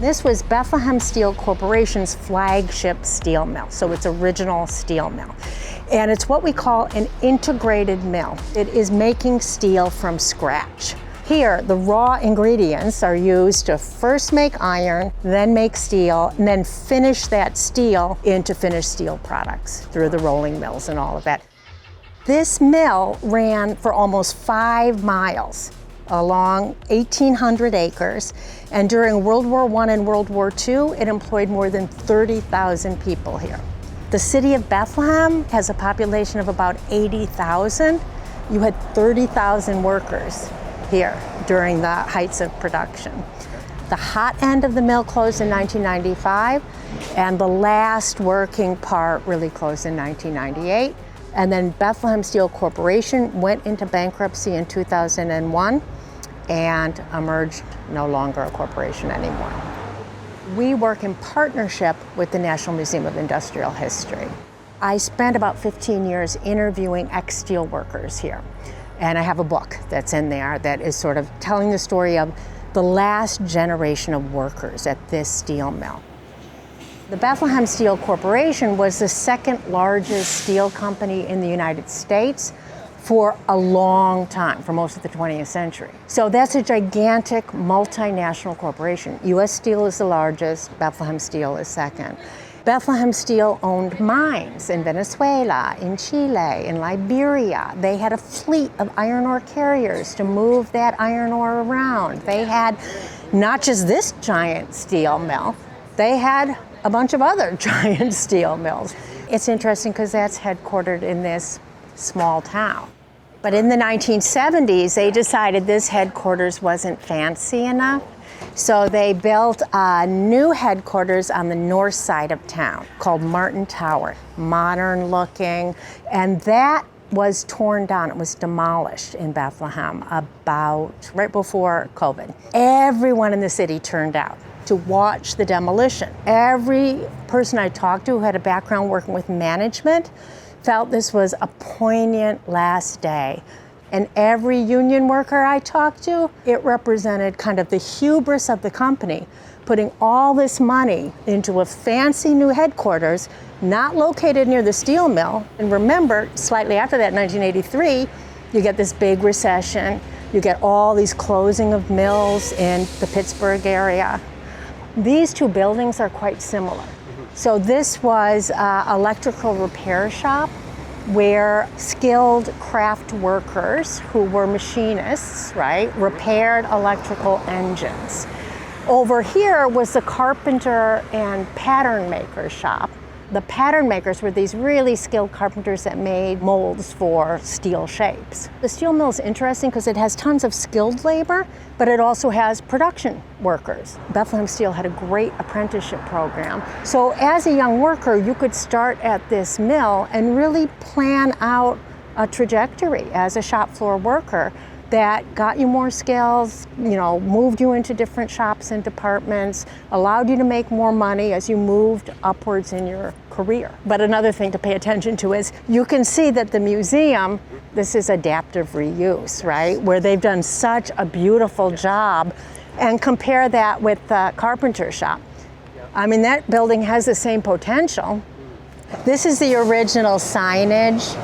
This was Bethlehem Steel Corporation's flagship steel mill, so it's original steel mill. And it's what we call an integrated mill. It is making steel from scratch. Here, the raw ingredients are used to first make iron, then make steel, and then finish that steel into finished steel products through the rolling mills and all of that. This mill ran for almost 5 miles along 1,800 acres, and during World War I and World War II, it employed more than 30,000 people here. The city of Bethlehem has a population of about 80,000. You had 30,000 workers here during the heights of production. The hot end of the mill closed in 1995, and the last working part really closed in 1998. And then Bethlehem Steel Corporation went into bankruptcy in 2001 and emerged no longer a corporation anymore. We work in partnership with the National Museum of Industrial History. I spent about 15 years interviewing ex-steel workers here. And I have a book that's in there that is sort of telling the story of the last generation of workers at this steel mill. The Bethlehem Steel Corporation was the second largest steel company in the United States for a long time, for most of the 20th century. So that's a gigantic multinational corporation. US Steel is the largest, Bethlehem Steel is second. Bethlehem Steel owned mines in Venezuela, in Chile, in Liberia. They had a fleet of iron ore carriers to move that iron ore around. They had not just this giant steel mill, they had a bunch of other giant steel mills. It's interesting because that's headquartered in this small town. But in the 1970s, they decided this headquarters wasn't fancy enough. So they built a new headquarters on the north side of town called Martin Tower, modern looking, and that was torn down. It was demolished in Bethlehem about right before COVID. Everyone in the city turned out to watch the demolition. Every person I talked to who had a background working with management felt this was a poignant last day. And every union worker I talked to, it represented kind of the hubris of the company, putting all this money into a fancy new headquarters, not located near the steel mill. And remember, slightly after that, 1983, you get this big recession. You get all these closing of mills in the Pittsburgh area. These two buildings are quite similar. So this was an electrical repair shop where skilled craft workers who were machinists, right, repaired electrical engines. Over here was the carpenter and pattern maker shop. The pattern makers were these really skilled carpenters that made molds for steel shapes. The steel mill is interesting because it has tons of skilled labor, but it also has production workers. Bethlehem Steel had a great apprenticeship program. So as a young worker, you could start at this mill and really plan out a trajectory as a shop floor worker that got you more skills, moved you into different shops and departments, allowed you to make more money as you moved upwards in your career. But another thing to pay attention to is you can see that the museum, this is adaptive reuse, right? Where they've done such a beautiful job, and compare that with the carpenter shop. I mean, that building has the same potential. This is the original signage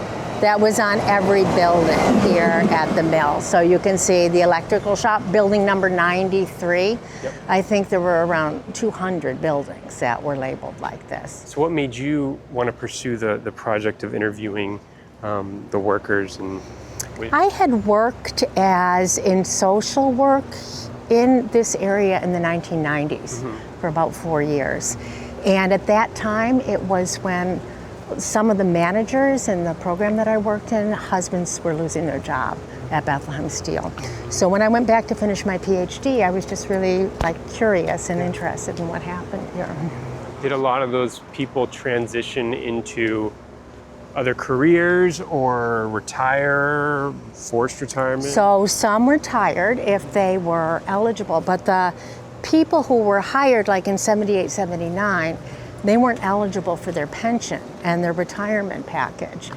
that was on every building here at the mill. So you can see the electrical shop, building number 93. Yep. I think there were around 200 buildings that were labeled like this. So what made you want to pursue the project of interviewing the workers? I had worked in social work in this area in the 1990s for about 4 years. And at that time, it was when some of the managers in the program that I worked in, husbands were losing their job at Bethlehem Steel. So when I went back to finish my PhD, I was just really curious and interested in what happened here. Did a lot of those people transition into other careers or retire, forced retirement? So some retired if they were eligible, but the people who were hired in 78, 79, they weren't eligible for their pension and their retirement package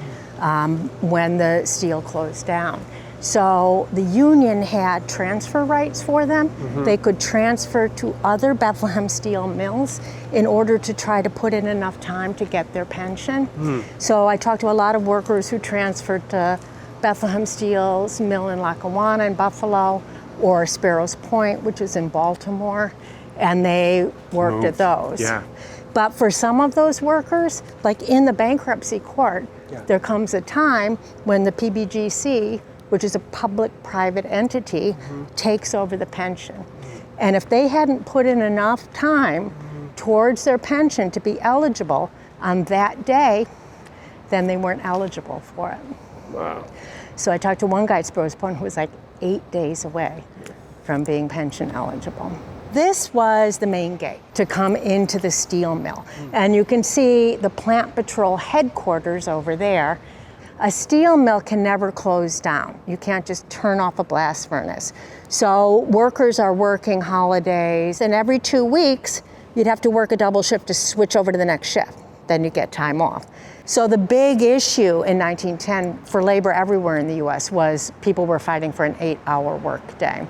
when the steel closed down. So the union had transfer rights for them. They could transfer to other Bethlehem Steel mills in order to try to put in enough time to get their pension. So I talked to a lot of workers who transferred to Bethlehem Steel's mill in Lackawanna in Buffalo, or Sparrows Point, which is in Baltimore, and they worked at those. Yeah. But for some of those workers, like in the bankruptcy court, there comes a time when the PBGC, which is a public-private entity, takes over the pension. And if they hadn't put in enough time towards their pension to be eligible on that day, then they weren't eligible for it. Wow. So I talked to one guy at Sparrows Point who was like 8 days away from being pension eligible. This was the main gate to come into the steel mill. And you can see the plant patrol headquarters over there. A steel mill can never close down. You can't just turn off a blast furnace. So workers are working holidays, and every 2 weeks, you'd have to work a double shift to switch over to the next shift. Then you get time off. So the big issue in 1910 for labor everywhere in the US was people were fighting for an 8-hour work day.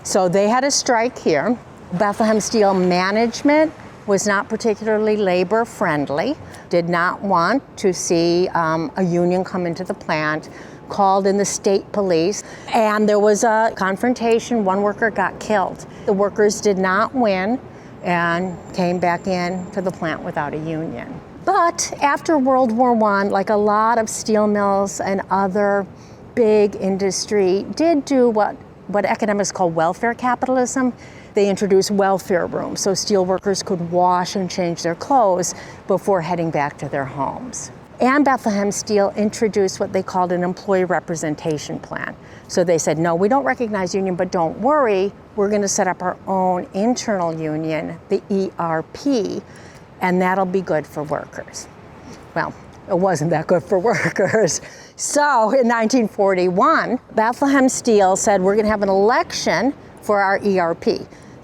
So they had a strike here. Bethlehem Steel management was not particularly labor friendly, did not want to see a union come into the plant, called in the state police, and there was a confrontation. One worker got killed. The workers did not win and came back in to the plant without a union. But after World War I, like a lot of steel mills and other big industry did do what academics call welfare capitalism. They introduced welfare rooms so steel workers could wash and change their clothes before heading back to their homes. And Bethlehem Steel introduced what they called an employee representation plan. So they said, no, we don't recognize union, but don't worry, we're going to set up our own internal union, the ERP, and that'll be good for workers. Well, it wasn't that good for workers. So in 1941, Bethlehem Steel said, we're going to have an election for our ERP.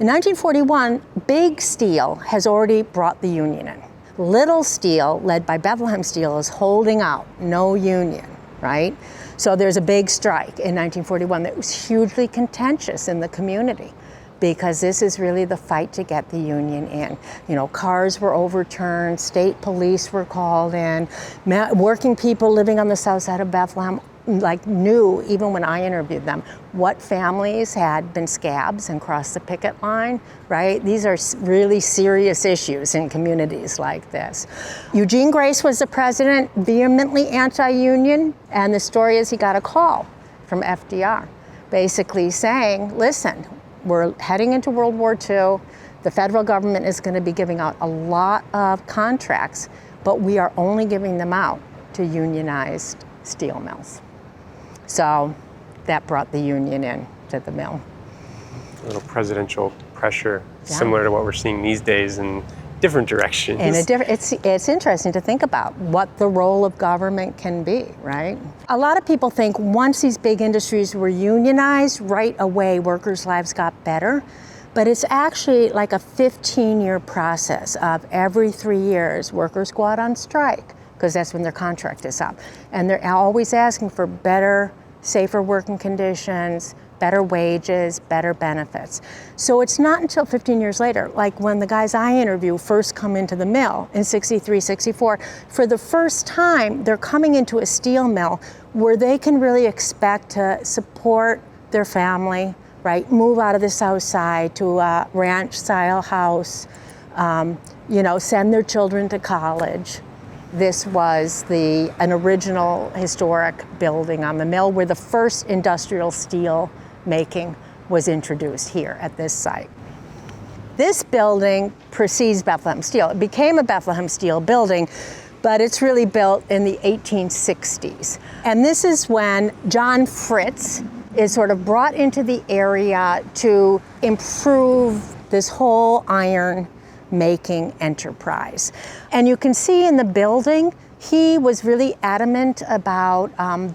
In 1941, Big Steel has already brought the union in. Little Steel, led by Bethlehem Steel, is holding out, no union, right? So there's a big strike in 1941 that was hugely contentious in the community, because this is really the fight to get the union in. You know, cars were overturned, state police were called in, working people living on the south side of Bethlehem knew, even when I interviewed them, what families had been scabs and crossed the picket line, right? These are really serious issues in communities like this. Eugene Grace was the president, vehemently anti-union, and the story is he got a call from FDR, basically saying, listen, we're heading into World War II. The federal government is going to be giving out a lot of contracts, but we are only giving them out to unionized steel mills. So that brought the union in to the mill. A little presidential pressure, similar to what we're seeing these days in different directions. It's interesting to think about what the role of government can be, right? A lot of people think once these big industries were unionized, right away workers' lives got better. But it's actually like a 15-year process of every 3 years, workers go out on strike, because that's when their contract is up. And they're always asking for better, safer working conditions, better wages, better benefits. So it's not until 15 years later, like when the guys I interview first come into the mill in 63, 64, for the first time, they're coming into a steel mill where they can really expect to support their family, right? Move out of the south side to a ranch-style house, send their children to college. This was an original historic building on the mill where the first industrial steel making was introduced here at this site. This building precedes Bethlehem Steel. It became a Bethlehem Steel building, but it's really built in the 1860s. And this is when John Fritz is sort of brought into the area to improve this whole iron making enterprise. And you can see in the building, he was really adamant about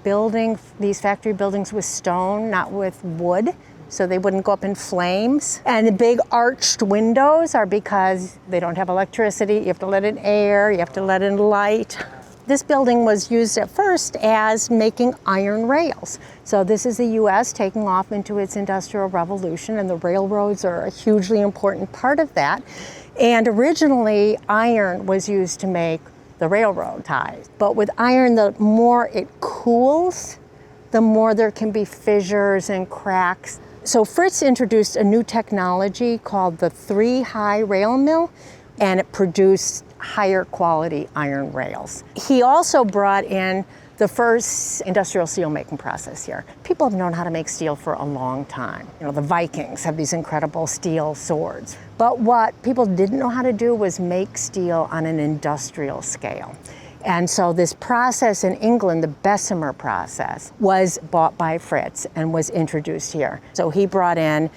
building these factory buildings with stone, not with wood, so they wouldn't go up in flames. And the big arched windows are because they don't have electricity. You have to let in air, you have to let in light. This building was used at first as making iron rails. So this is the US taking off into its industrial revolution, and the railroads are a hugely important part of that. And originally, iron was used to make the railroad ties. But with iron, the more it cools, the more there can be fissures and cracks. So Fritz introduced a new technology called the 3-high rail mill, and it produced higher quality iron rails. He also brought in the first industrial steel making process here. People have known how to make steel for a long time. You know, the Vikings have these incredible steel swords. But what people didn't know how to do was make steel on an industrial scale. And so this process in England, the Bessemer process, was bought by Fritz and was introduced here. So he brought in,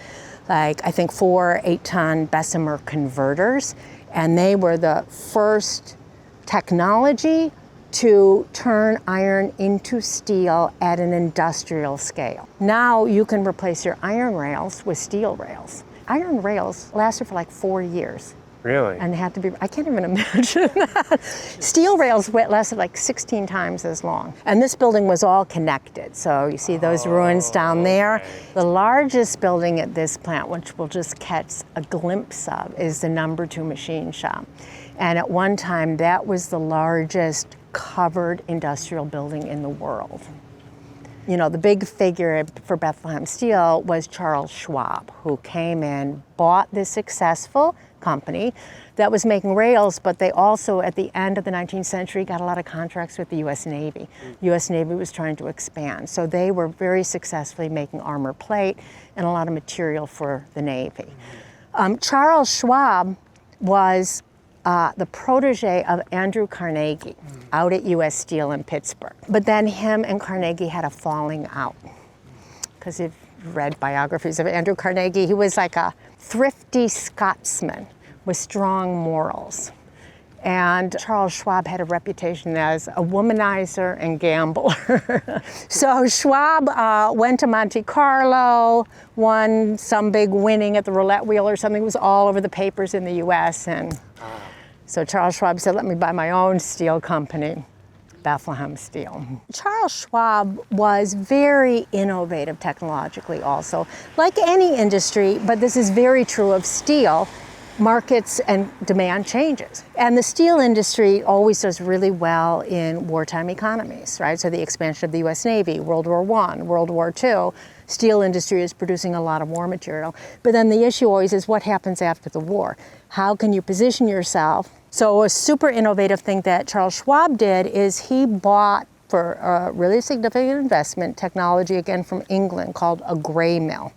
like, I think 4 8-ton Bessemer converters, and they were the first technology to turn iron into steel at an industrial scale. Now you can replace your iron rails with steel rails. Iron rails lasted for like 4 years. Really? And they had to be, I can't even imagine that. Steel rails lasted like 16 times as long. And this building was all connected. So you see those ruins down there. Okay. The largest building at this plant, which we'll just catch a glimpse of, is the number 2 machine shop. And at one time, that was the largest covered industrial building in the world. You know, the big figure for Bethlehem Steel was Charles Schwab, who came in, bought this successful company that was making rails, but they also, at the end of the 19th century, got a lot of contracts with the US Navy. US Navy was trying to expand, so they were very successfully making armor plate and a lot of material for the Navy. Charles Schwab was the protege of Andrew Carnegie out at US Steel in Pittsburgh. But then him and Carnegie had a falling out. Because if you've read biographies of Andrew Carnegie, he was like a thrifty Scotsman with strong morals. And Charles Schwab had a reputation as a womanizer and gambler. So Schwab went to Monte Carlo, won some big winning at the roulette wheel or something. It was all over the papers in the US. And so Charles Schwab said, let me buy my own steel company, Bethlehem Steel. Charles Schwab was very innovative technologically also, like any industry, but this is very true of steel. Markets and demand changes. And the steel industry always does really well in wartime economies, right? So the expansion of the US Navy, World War I, World War II, steel industry is producing a lot of war material. But then the issue always is what happens after the war? How can you position yourself? So a super innovative thing that Charles Schwab did is he bought, for a really significant investment, technology again from England called a gray mill.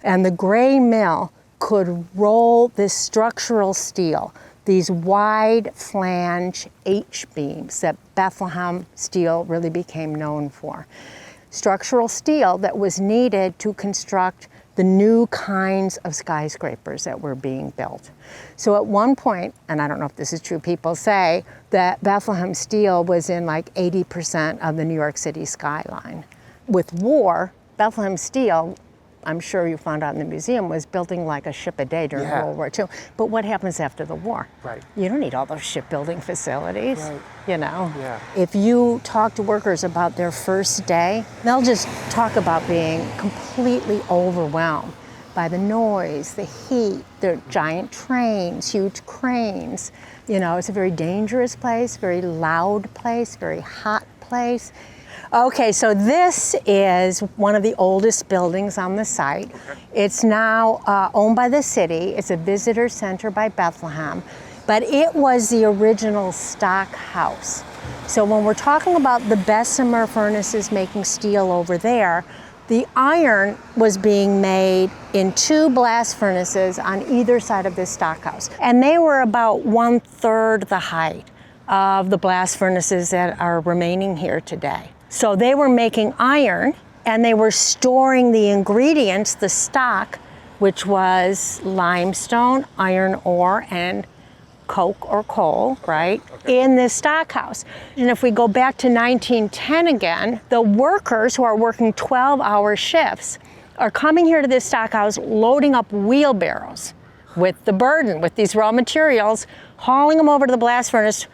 And the gray mill could roll this structural steel, these wide flange H-beams that Bethlehem Steel really became known for. Structural steel that was needed to construct the new kinds of skyscrapers that were being built. So at one point, and I don't know if this is true, people say that Bethlehem Steel was in like 80% of the New York City skyline. With war, Bethlehem Steel, I'm sure you found out in the museum, was building like a ship a day during World War II. But what happens after the war? Right. You don't need all those shipbuilding facilities, right. You know? Yeah. If you talk to workers about their first day, they'll just talk about being completely overwhelmed by the noise, the heat, the giant trains, huge cranes. You know, it's a very dangerous place, very loud place, very hot place. Okay, so this is one of the oldest buildings on the site. Okay. It's now owned by the city. It's a visitor center by Bethlehem, but it was the original stock house. So when we're talking about the Bessemer furnaces making steel over there, the iron was being made in 2 blast furnaces on either side of this stock house. And they were about 1/3 the height of the blast furnaces that are remaining here today. So they were making iron and they were storing the ingredients, the stock, which was limestone, iron ore, and coke or coal, right, in this stock house. And if we go back to 1910 again, the workers who are working 12-hour shifts are coming here to this stock house, loading up wheelbarrows with the burden, with these raw materials, hauling them over to the blast furnace,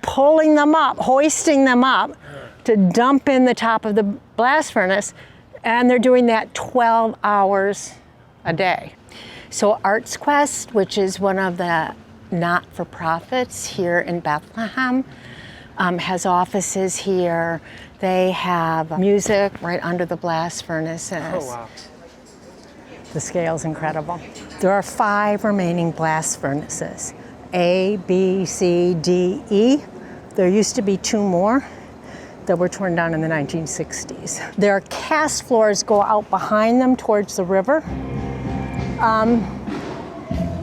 pulling them up, hoisting them up to dump in the top of the blast furnace. And they're doing that 12 hours a day. So Arts Quest, which is one of the not-for-profits here in Bethlehem, has offices here. They have music right under the blast furnaces. Oh, wow. The scale's incredible. There are 5 remaining blast furnaces, A, B, C, D, E. There used to be 2 more that were torn down in the 1960s. Their cast floors go out behind them towards the river.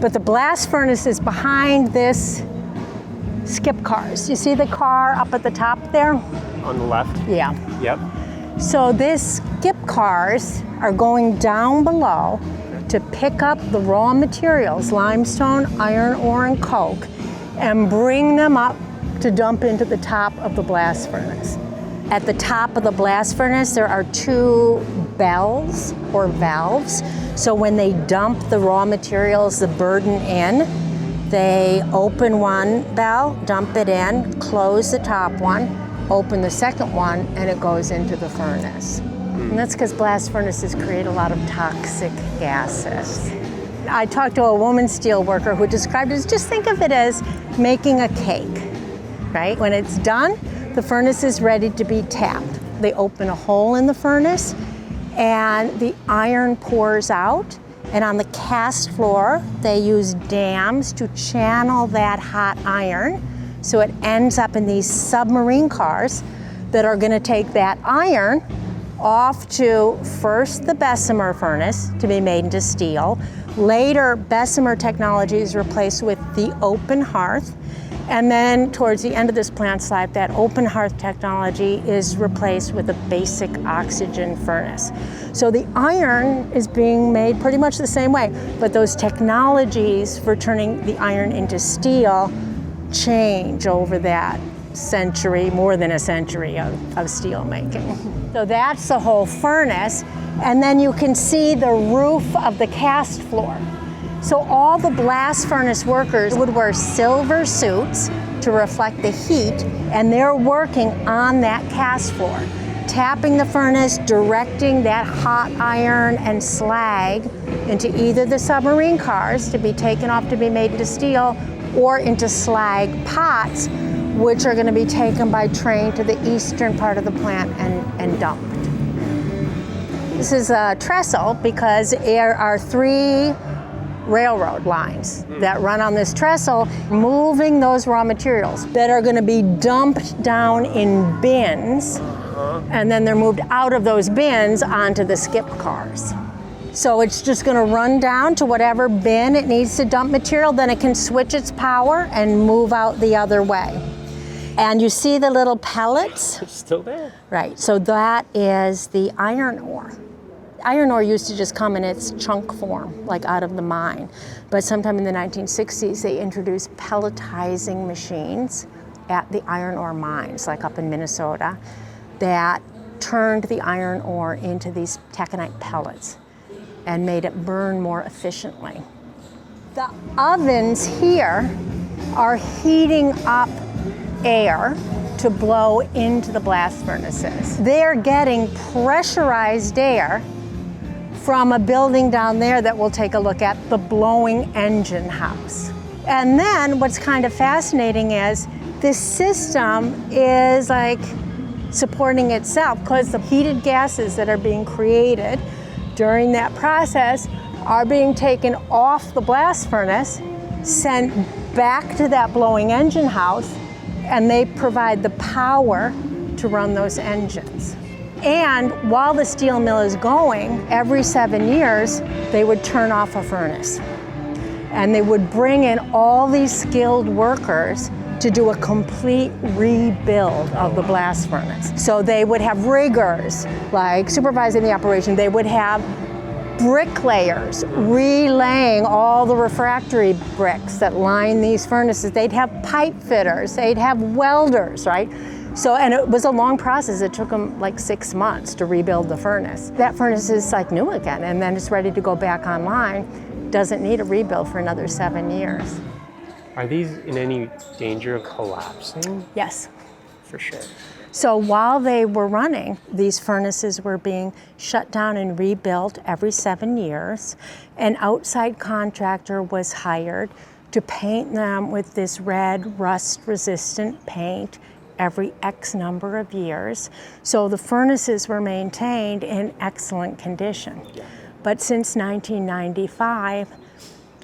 But the blast furnace is behind this skip cars. You see the car up at the top there? On the left? Yeah. Yep. So these skip cars are going down below to pick up the raw materials, limestone, iron ore, and coke, and bring them up to dump into the top of the blast furnace. At the top of the blast furnace, there are 2 bells or valves. So when they dump the raw materials, the burden in, they open one bell, dump it in, close the top one, open the second one, and it goes into the furnace. And that's because blast furnaces create a lot of toxic gases. I talked to a woman steel worker who described it as, just think of it as making a cake, right? When it's done, the furnace is ready to be tapped. They open a hole in the furnace and the iron pours out. And on the cast floor, they use dams to channel that hot iron. So it ends up in these submarine cars that are gonna take that iron off to first the Bessemer furnace to be made into steel. Later, Bessemer technology is replaced with the open hearth. And then towards the end of this plant's life, that open hearth technology is replaced with a basic oxygen furnace. So the iron is being made pretty much the same way, but those technologies for turning the iron into steel change over that century, more than a century of steel making. So that's the whole furnace. And then you can see the roof of the cast floor. So all the blast furnace workers would wear silver suits to reflect the heat, and they're working on that cast floor, tapping the furnace, directing that hot iron and slag into either the submarine cars to be taken off to be made into steel, or into slag pots, which are going to be taken by train to the eastern part of the plant and dumped. This is a trestle because there are 3 railroad lines that run on this trestle, moving those raw materials that are going to be dumped down in bins, and then they're moved out of those bins onto the skip cars. So it's just going to run down to whatever bin it needs to dump material, then it can switch its power and move out the other way. And you see the little pellets? It's still there. Right, so that is the iron ore. Iron ore used to just come in its chunk form, like out of the mine. But sometime in the 1960s, they introduced pelletizing machines at the iron ore mines, like up in Minnesota, that turned the iron ore into these taconite pellets and made it burn more efficiently. The ovens here are heating up air to blow into the blast furnaces. They're getting pressurized air from a building down there that we'll take a look at, the blowing engine house. And then what's kind of fascinating is this system is like supporting itself because the heated gases that are being created during that process are being taken off the blast furnace, sent back to that blowing engine house, and they provide the power to run those engines. And while the steel mill is going, every 7 years, they would turn off a furnace. And they would bring in all these skilled workers to do a complete rebuild of the blast furnace. So they would have riggers, like supervising the operation. They would have bricklayers relaying all the refractory bricks that line these furnaces. They'd have pipe fitters, they'd have welders, right? So, and it was a long process. It took them like 6 months to rebuild the furnace. That furnace is like new again, and then it's ready to go back online. Doesn't need a rebuild for another 7 years. Are these in any danger of collapsing? Yes. For sure. So while they were running, these furnaces were being shut down and rebuilt every 7 years. An outside contractor was hired to paint them with this red rust-resistant paint every X number of years. So the furnaces were maintained in excellent condition. But since 1995,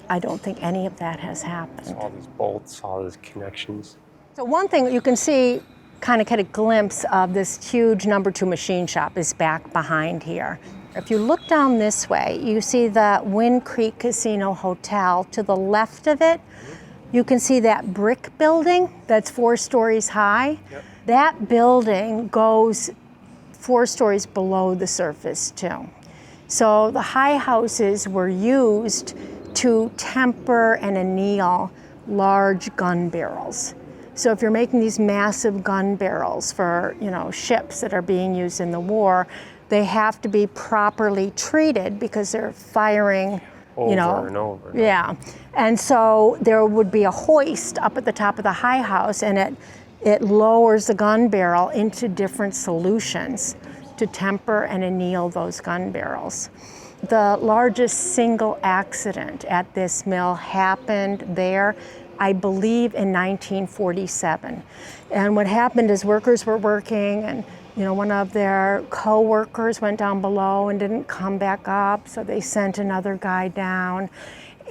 I don't think any of that has happened. So all these bolts, all these connections. So one thing you can see, kind of get a glimpse of this huge number 2 machine shop is back behind here. If you look down this way, you see the Wind Creek Casino Hotel. To the left of it, you can see that brick building that's 4 stories high. Yep. That building goes 4 stories below the surface too. So the high houses were used to temper and anneal large gun barrels. So if you're making these massive gun barrels for, ships that are being used in the war, they have to be properly treated because they're firing Over and over. Yeah. And so there would be a hoist up at the top of the high house, and it lowers the gun barrel into different solutions to temper and anneal those gun barrels. The largest single accident at this mill happened there, I believe, in 1947. And what happened is workers were working, and one of their co-workers went down below and didn't come back up, so they sent another guy down.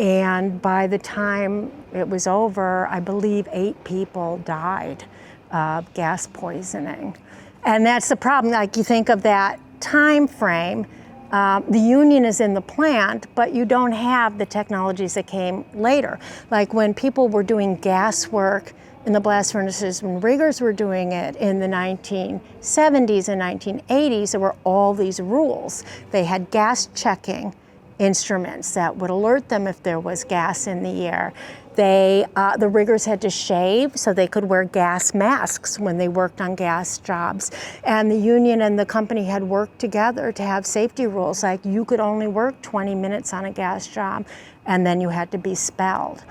And by the time it was over, I believe 8 people died of gas poisoning. And that's the problem. Like, you think of that time frame, the union is in the plant, but you don't have the technologies that came later. Like when people were doing gas work in the blast furnaces, when riggers were doing it in the 1970s and 1980s, there were all these rules. They had gas checking instruments that would alert them if there was gas in the air. The riggers had to shave so they could wear gas masks when they worked on gas jobs. And the union and the company had worked together to have safety rules, like you could only work 20 minutes on a gas job, and then you had to be spelled.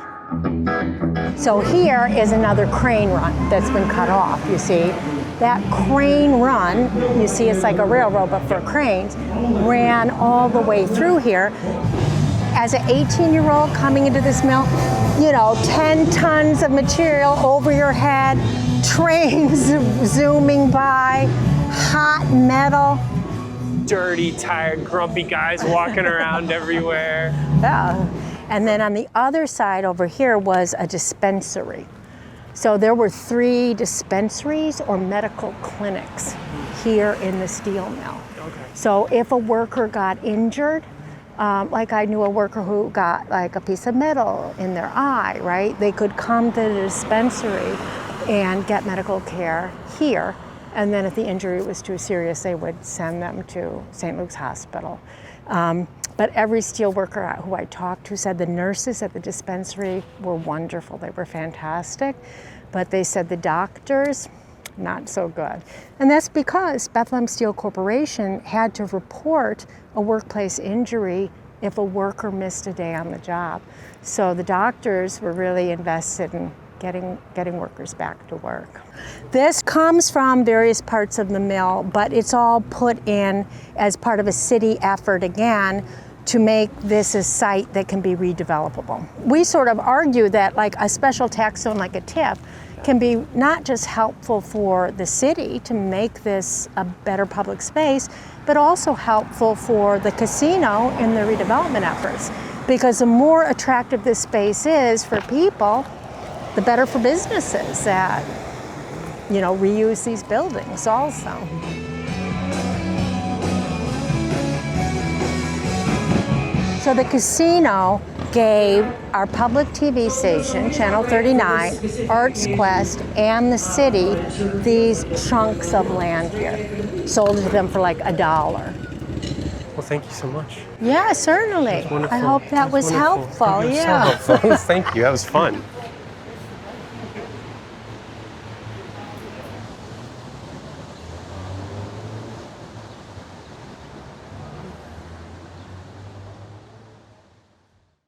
So here is another crane run that's been cut off, you see. That crane run, you see it's like a railroad but for cranes, ran all the way through here. As an 18-year-old coming into this mill, 10 tons of material over your head, trains zooming by, hot metal. Dirty, tired, grumpy guys walking around everywhere. Yeah. And then on the other side over here was a dispensary. So there were 3 dispensaries or medical clinics here in the steel mill. Okay. So if a worker got injured, like I knew a worker who got like a piece of metal in their eye, right? They could come to the dispensary and get medical care here. And then if the injury was too serious, they would send them to St. Luke's Hospital. But every steel worker who I talked to said the nurses at the dispensary were wonderful. They were fantastic. But they said the doctors, not so good. And that's because Bethlehem Steel Corporation had to report a workplace injury if a worker missed a day on the job. So the doctors were really invested in getting workers back to work. This comes from various parts of the mill, but it's all put in as part of a city effort again to make this a site that can be redevelopable. We sort of argue that like a special tax zone like a TIF can be not just helpful for the city to make this a better public space, but also helpful for the casino in the redevelopment efforts. Because the more attractive this space is for people, the better for businesses that, reuse these buildings also. So the casino gave our public TV station, Channel 39, Arts Quest, and the city these chunks of land here. Sold to them for like $1. Well, thank you so much. Yeah, certainly. I hope that was helpful. Yeah. So helpful. Thank you. That was fun.